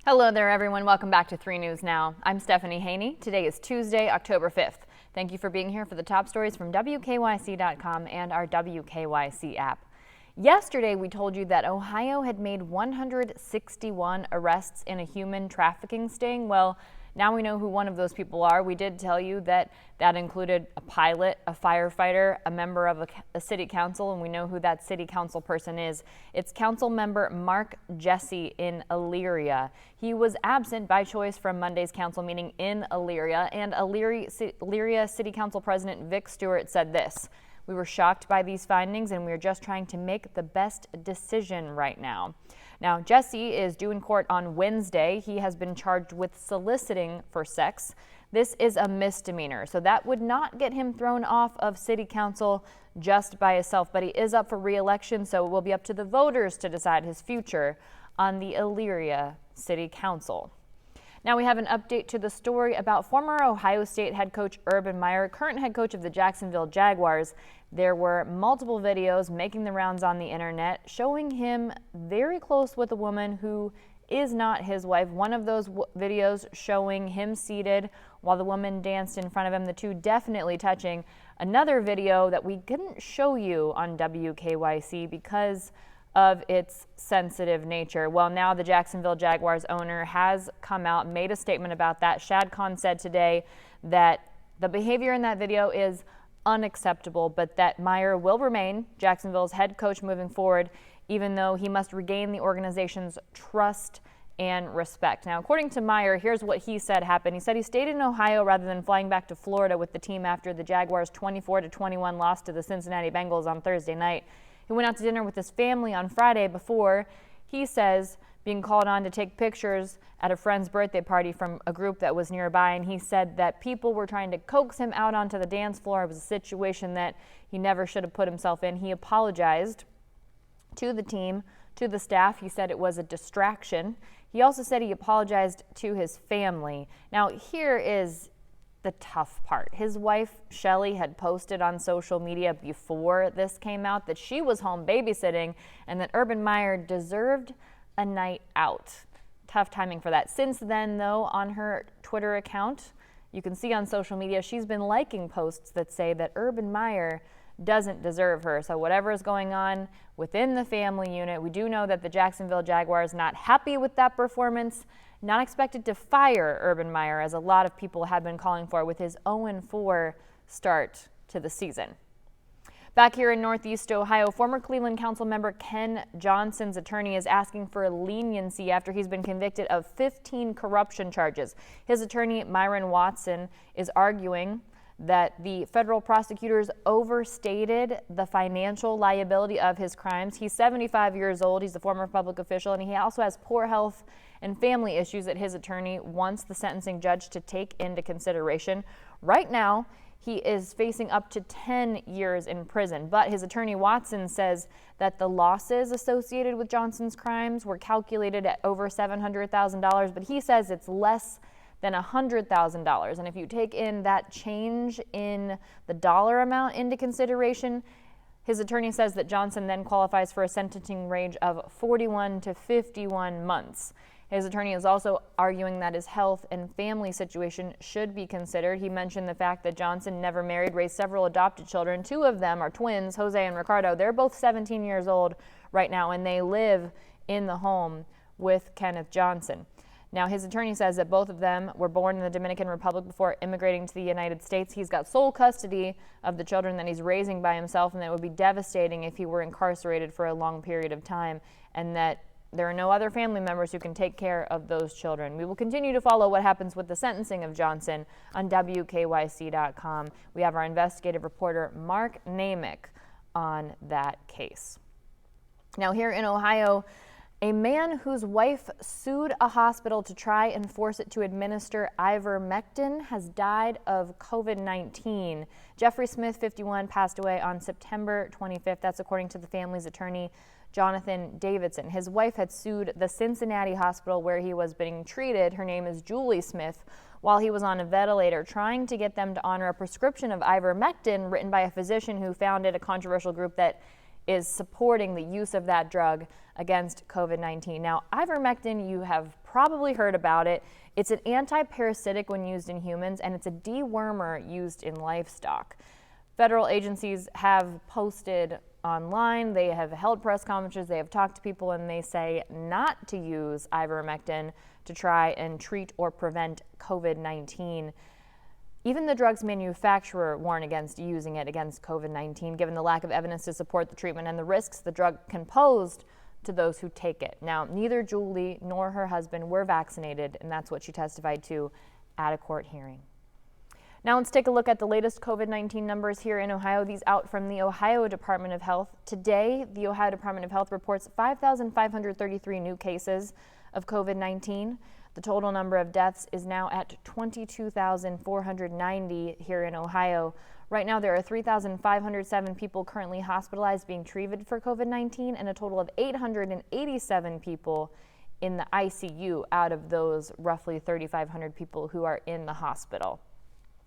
Hello there, everyone. Welcome back to 3 News Now. I'm Stephanie Haney. Today is Tuesday, October 5th. Thank you for being here for the top stories from WKYC.com and our WKYC app. Yesterday, we told you that Ohio had made 161 arrests in a human trafficking sting. Well, now we know who one of those people are. We did tell you that included a pilot, a firefighter, a member of a city council, and we know who that city council person is. It's council member Mark Jesse in Elyria. He was absent by choice from Monday's council meeting in Elyria, and Elyria City Council President Vic Stewart said this: "We were shocked by these findings, and we are just trying to make the best decision right now." Now, Jesse is due in court on Wednesday. He has been charged with soliciting for sex. This is a misdemeanor, so that would not get him thrown off of city council just by himself, but he is up for re-election, so it will be up to the voters to decide his future on the Elyria City Council. Now we have an update to the story about former Ohio State head coach Urban Meyer, current head coach of the Jacksonville Jaguars. There were multiple videos making the rounds on the internet showing him very close with a woman who is not his wife. One of those videos showing him seated while the woman danced in front of him, the two definitely touching. Another video that we couldn't show you on WKYC because of its sensitive nature. Well, now the Jacksonville Jaguars owner has come out and made a statement about that. Shad Khan said today that the behavior in that video is unacceptable, but that Meyer will remain Jacksonville's head coach moving forward, even though he must regain the organization's trust and respect. Now, according to Meyer, here's what he said happened. He said he stayed in Ohio rather than flying back to Florida with the team after the Jaguars' 24-21 loss to the Cincinnati Bengals on Thursday night. He went out to dinner with his family on Friday before, he says, being called on to take pictures at a friend's birthday party from a group that was nearby. And he said that people were trying to coax him out onto the dance floor. It was a situation that he never should have put himself in. He apologized to the team, to the staff. He said it was a distraction. He also said he apologized to his family. Now, here is the tough part. His wife, Shelly, had posted on social media before this came out that she was home babysitting and that Urban Meyer deserved a night out. Tough timing for that. Since then, though, on her Twitter account, you can see on social media, she's been liking posts that say that Urban Meyer doesn't deserve her. So whatever is going on within the family unit, we do know that the Jacksonville Jaguars not happy with that performance, not expected to fire Urban Meyer, as a lot of people have been calling for with his 0-4 start to the season. Back here in Northeast Ohio, former Cleveland Council member Ken Johnson's attorney is asking for leniency after he's been convicted of 15 corruption charges. His attorney, Myron Watson, is arguing that the federal prosecutors overstated the financial liability of his crimes. He's 75 years old. He's a former public official, and he also has poor health and family issues that his attorney wants the sentencing judge to take into consideration. Right now, he is facing up to 10 years in prison, but his attorney Watson says that the losses associated with Johnson's crimes were calculated at over $700,000, but he says it's less than $100,000. And if you take in that change in the dollar amount into consideration, his attorney says that Johnson then qualifies for a sentencing range of 41 to 51 months. His attorney is also arguing that his health and family situation should be considered. He mentioned the fact that Johnson never married, raised several adopted children. 2 of them are twins, Jose and Ricardo. They're both 17 years old right now, and they live in the home with Kenneth Johnson. Now, his attorney says that both of them were born in the Dominican Republic before immigrating to the United States. He's got sole custody of the children that he's raising by himself, and that it would be devastating if he were incarcerated for a long period of time, and that there are no other family members who can take care of those children. We will continue to follow what happens with the sentencing of Johnson on WKYC.com. We have our investigative reporter, Mark Namick, on that case. Now, here in Ohio, a man whose wife sued a hospital to try and force it to administer ivermectin has died of COVID-19. Jeffrey Smith, 51, passed away on September 25th. That's according to the family's attorney, Jonathan Davidson. His wife had sued the Cincinnati hospital where he was being treated. Her name is Julie Smith, while he was on a ventilator, trying to get them to honor a prescription of ivermectin written by a physician who founded a controversial group that is supporting the use of that drug against COVID-19. Now, ivermectin, you have probably heard about it. It's an anti-parasitic when used in humans, and it's a dewormer used in livestock. Federal agencies have posted online, they have held press conferences, they have talked to people, and they say not to use ivermectin to try and treat or prevent COVID-19. Even the drug's manufacturer warned against using it against COVID-19, given the lack of evidence to support the treatment and the risks the drug can pose to those who take it. Now, neither Julie nor her husband were vaccinated, and that's what she testified to at a court hearing. Now let's take a look at the latest COVID-19 numbers here in Ohio. These out from the Ohio Department of Health. Today, the Ohio Department of Health reports 5,533 new cases of COVID-19. The total number of deaths is now at 22,490 here in Ohio. Right now, there are 3,507 people currently hospitalized being treated for COVID-19 and a total of 887 people in the ICU out of those roughly 3,500 people who are in the hospital.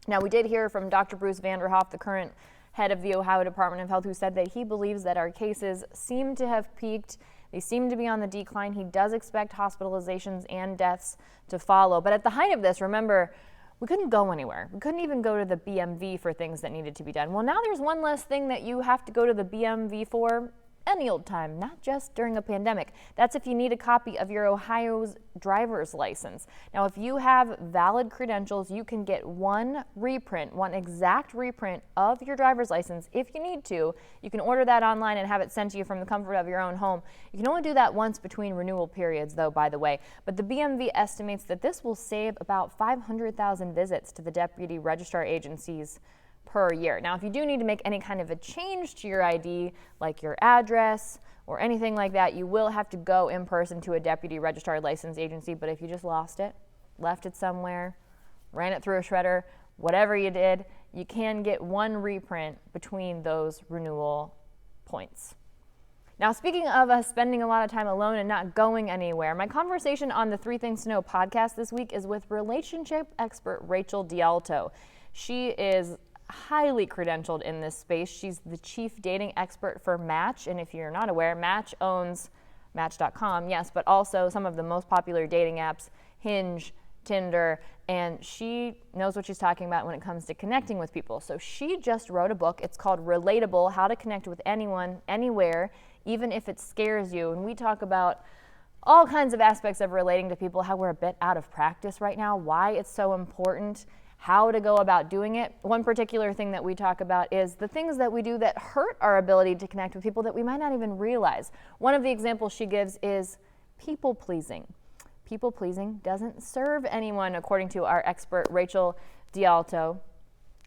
Now, we did hear from Dr. Bruce Vanderhoff, the current head of the Ohio Department of Health, who said that he believes that our cases seem to have peaked. They seem to be on the decline. He does expect hospitalizations and deaths to follow. But at the height of this, remember, we couldn't go anywhere. We couldn't even go to the BMV for things that needed to be done. Well, now there's one less thing that you have to go to the BMV for any old time, not just during a pandemic. That's if you need a copy of your Ohio's driver's license. Now, if you have valid credentials, you can get one exact reprint of your driver's license if you need to. You can order that online and have it sent to you from the comfort of your own home. You can only do that once between renewal periods, though, by the way. But the BMV estimates that this will save about 500,000 visits to the deputy registrar agencies per year. Now, if you do need to make any kind of a change to your ID, like your address or anything like that, you will have to go in person to a deputy registrar license agency. But if you just lost it, left it somewhere, ran it through a shredder, whatever you did, you can get one reprint between those renewal points. Now, speaking of us spending a lot of time alone and not going anywhere, my conversation on the 3 Things to Know podcast this week is with relationship expert Rachel D'Alto. She is highly credentialed in this space. She's the chief dating expert for Match, and if you're not aware, Match owns Match.com, yes, but also some of the most popular dating apps, Hinge, Tinder, and she knows what she's talking about when it comes to connecting with people. So she just wrote a book. It's called Relatable: How to Connect with Anyone, Anywhere, Even If It Scares You. And we talk about all kinds of aspects of relating to people, how we're a bit out of practice right now, why it's so important, how to go about doing it. One particular thing that we talk about is the things that we do that hurt our ability to connect with people that we might not even realize. One of the examples she gives is people pleasing. People pleasing doesn't serve anyone, according to our expert Rachel D'Alto.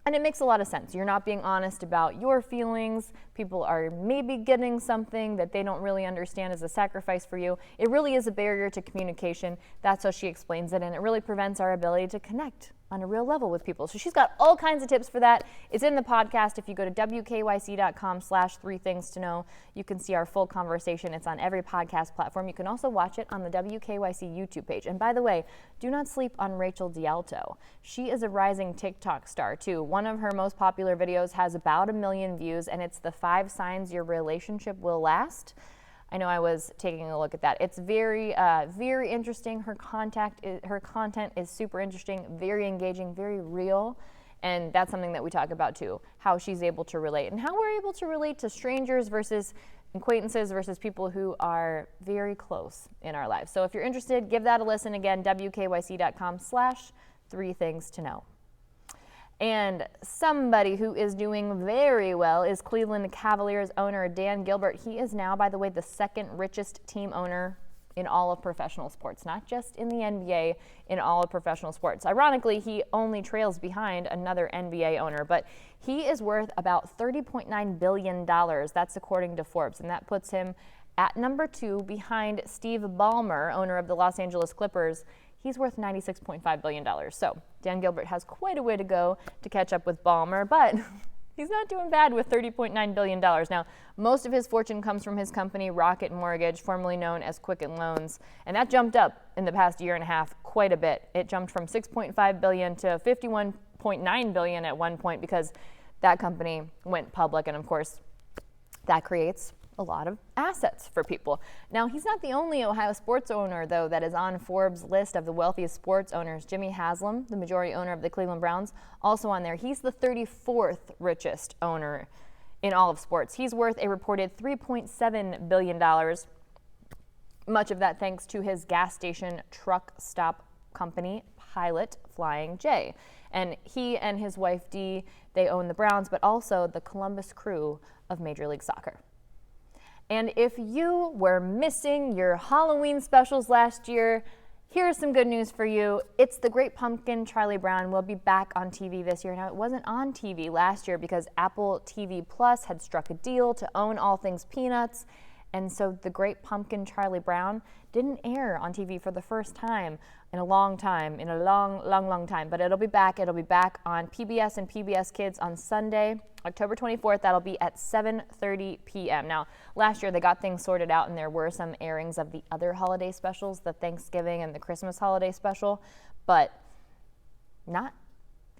And it makes a lot of sense. You're not being honest about your feelings. People are maybe getting something that they don't really understand as a sacrifice for you. It really is a barrier to communication. That's how she explains it, and it really prevents our ability to connect on a real level with people. So she's got all kinds of tips for that. It's in the podcast. If you go to wkyc.com/3thingstoknow, you can see our full conversation. It's on every podcast platform. You can also watch it on the WKYC YouTube page. And by the way, do not sleep on Rachel D'Alto. She is a rising TikTok star too. One of her most popular videos has about 1 million views, and it's the 5 signs your relationship will last. I know I was taking a look at that. It's very interesting. Her content is super interesting, very engaging, very real, and that's something that we talk about too, how she's able to relate and how we're able to relate to strangers versus acquaintances versus people who are very close in our lives. So if you're interested, give that a listen. Again, wkyc.com/3thingstoknow. And somebody who is doing very well is Cleveland Cavaliers owner Dan Gilbert. He is now, by the way, the 2nd richest team owner in all of professional sports, not just in the NBA, in all of professional sports. Ironically, he only trails behind another NBA owner, but he is worth about $30.9 billion. That's according to Forbes, and that puts him at number 2 behind Steve Ballmer, owner of the Los Angeles Clippers. He's worth $96.5 billion. So Dan Gilbert has quite a way to go to catch up with Ballmer, but he's not doing bad with $30.9 billion. Now, most of his fortune comes from his company, Rocket Mortgage, formerly known as Quicken Loans, and that jumped up in the past year and a half quite a bit. It jumped from $6.5 billion to $51.9 billion at one point because that company went public, and of course, that creates a lot of assets for people. Now, he's not the only Ohio sports owner, though, that is on Forbes' list of the wealthiest sports owners. Jimmy Haslam, the majority owner of the Cleveland Browns, also on there. He's the 34th richest owner in all of sports. He's worth a reported $3.7 billion, much of that thanks to his gas station truck stop company, Pilot Flying J. And he and his wife Dee, they own the Browns, but also the Columbus Crew of Major League Soccer. And if you were missing your Halloween specials last year, here's some good news for you. It's The Great Pumpkin. Charlie Brown will be back on TV this year. Now, it wasn't on TV last year because Apple TV Plus had struck a deal to own all things Peanuts. And so The Great Pumpkin, Charlie Brown, didn't air on TV for the first time in a long time, long time. But it'll be back. It'll be back on PBS and PBS Kids on Sunday, October 24th. That'll be at 7:30 p.m. Now, last year they got things sorted out and there were some airings of the other holiday specials, the Thanksgiving and the Christmas holiday special, but not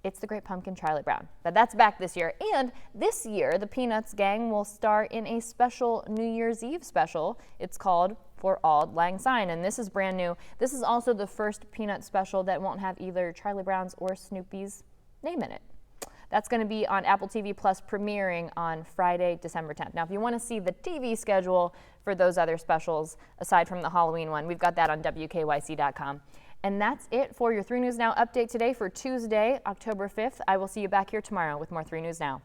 It's The Great Pumpkin, Charlie Brown. But that's back this year. And this year, the Peanuts gang will star in a special New Year's Eve special. It's called For Auld Lang Syne, and this is brand new. This is also the first Peanuts special that won't have either Charlie Brown's or Snoopy's name in it. That's going to be on Apple TV Plus, premiering on Friday, December 10th. Now, if you want to see the TV schedule for those other specials, aside from the Halloween one, we've got that on WKYC.com. And that's it for your 3 News Now update today for Tuesday, October 5th. I will see you back here tomorrow with more 3 News Now.